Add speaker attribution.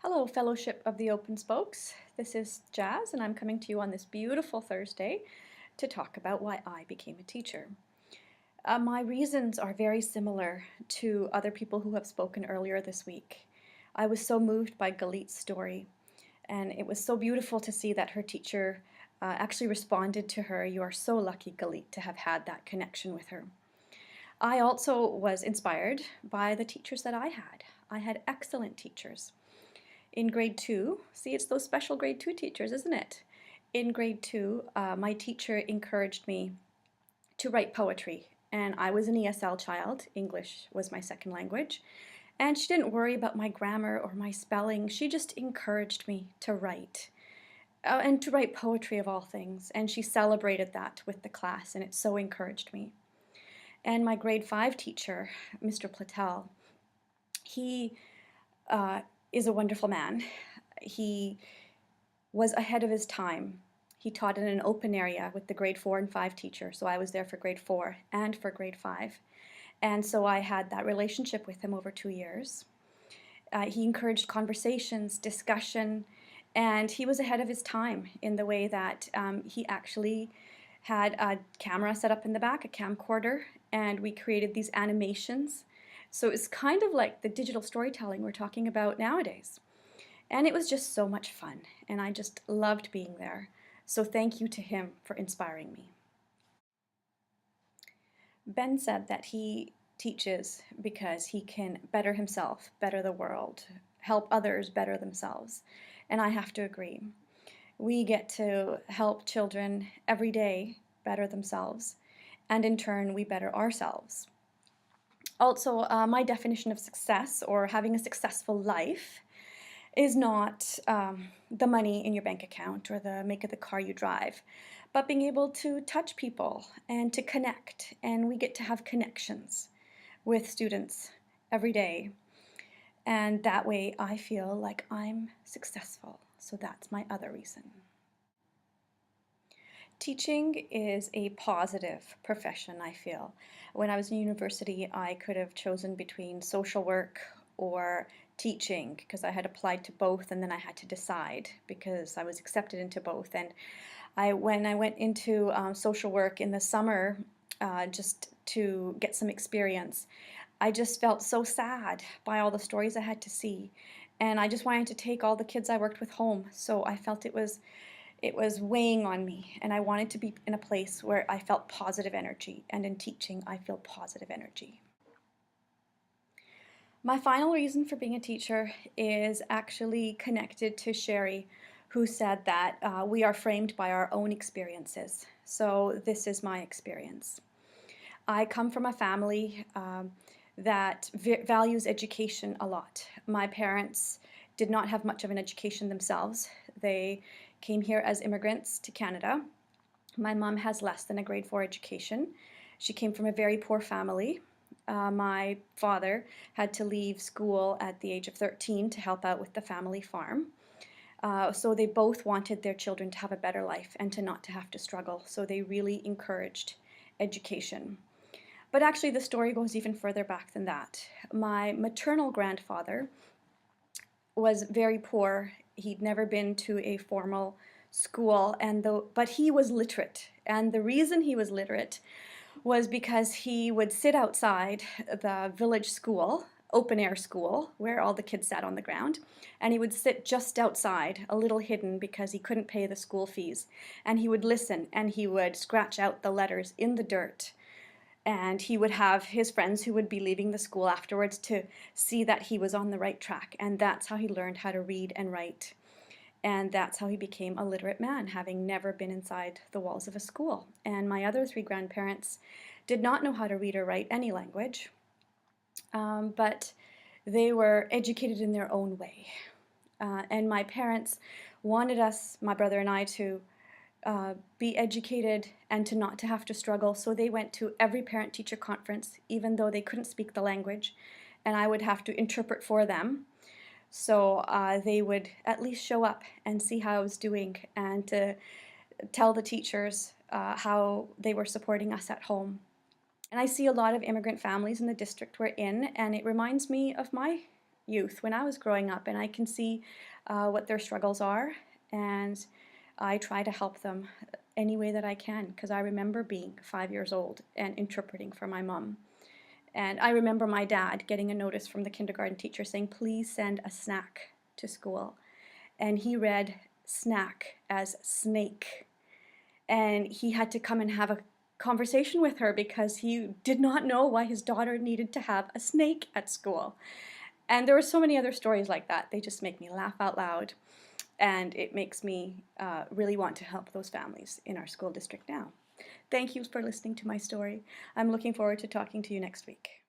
Speaker 1: Hello, Fellowship of the Open Spokes. This is Jazz, and I'm coming to you on this beautiful Thursday to talk about why I became a teacher. My reasons are very similar to other people who have spoken earlier this week. I was so moved by Galit's story, and it was so beautiful to see that her teacher actually responded to her. You are so lucky, Galit, to have had that connection with her. I also was inspired by the teachers that I had. I had excellent teachers. In grade 2, see, it's those special grade 2 teachers, isn't it? In grade 2, my teacher encouraged me to write poetry, and I was an ESL child. English was my second language, and she didn't worry about my grammar or my spelling. She just encouraged me to write, and to write poetry of all things, and she celebrated that with the class, and it so encouraged me. And my grade 5 teacher, Mr. Platel, he uh, is a wonderful man. He was ahead of his time. He taught in an open area with the grade 4 and 5 teacher, so I was there for grade 4 and for grade 5. And so I had that relationship with him over 2 years. He encouraged conversations, discussion, and he was ahead of his time in the way that he actually had a camera set up in the back, a camcorder, and we created these animations. So it's kind of like the digital storytelling we're talking about nowadays. And it was just so much fun, and I just loved being there. So thank you to him for inspiring me. Ben said that he teaches because he can better himself, better the world, help others better themselves. And I have to agree. We get to help children every day better themselves, and in turn, we better ourselves. Also, my definition of success or having a successful life is not the money in your bank account or the make of the car you drive, but being able to touch people and to connect. And we get to have connections with students every day. And that way I feel like I'm successful. So that's my other reason. Teaching is a positive profession, I feel. When I was in university, I could have chosen between social work or teaching because I had applied to both, and then I had to decide because I was accepted into both. And when I went into social work in the summer, just to get some experience, I just felt so sad by all the stories I had to see. And I just wanted to take all the kids I worked with home. So I felt it was weighing on me, and I wanted to be in a place where I felt positive energy, and in teaching I feel positive energy. My final reason for being a teacher is actually connected to Sherry, who said that we are framed by our own experiences. So this is my experience. I come from a family that values education a lot. My parents did not have much of an education themselves. They came here as immigrants to Canada. My mom has less than a grade 4 education. She came from a very poor family. My father had to leave school at the age of 13 to help out with the family farm. So they both wanted their children to have a better life and to not to have to struggle. So they really encouraged education. But actually the story goes even further back than that. My maternal grandfather was very poor. He'd never been to a formal school, but he was literate. And the reason he was literate was because he would sit outside the village school, open air school, where all the kids sat on the ground, and he would sit just outside, a little hidden because he couldn't pay the school fees. And he would listen, and he would scratch out the letters in the dirt. And he would have his friends who would be leaving the school afterwards to see that he was on the right track. And that's how he learned how to read and write. And that's how he became a literate man, having never been inside the walls of a school. And my other 3 grandparents did not know how to read or write any language, but they were educated in their own way. And my parents wanted us, my brother and I, to be educated and to not to have to struggle. So they went to every parent-teacher conference, even though they couldn't speak the language, and I would have to interpret for them. So they would at least show up and see how I was doing and to tell the teachers how they were supporting us at home. And I see a lot of immigrant families in the district we're in, and it reminds me of my youth when I was growing up, and I can see what their struggles are, and I try to help them any way that I can, because I remember being 5 years old and interpreting for my mom. And I remember my dad getting a notice from the kindergarten teacher saying, please send a snack to school. And he read snack as snake. And he had to come and have a conversation with her because he did not know why his daughter needed to have a snake at school. And there were so many other stories like that. They just make me laugh out loud. And it makes me really want to help those families in our school district now. Thank you for listening to my story. I'm looking forward to talking to you next week.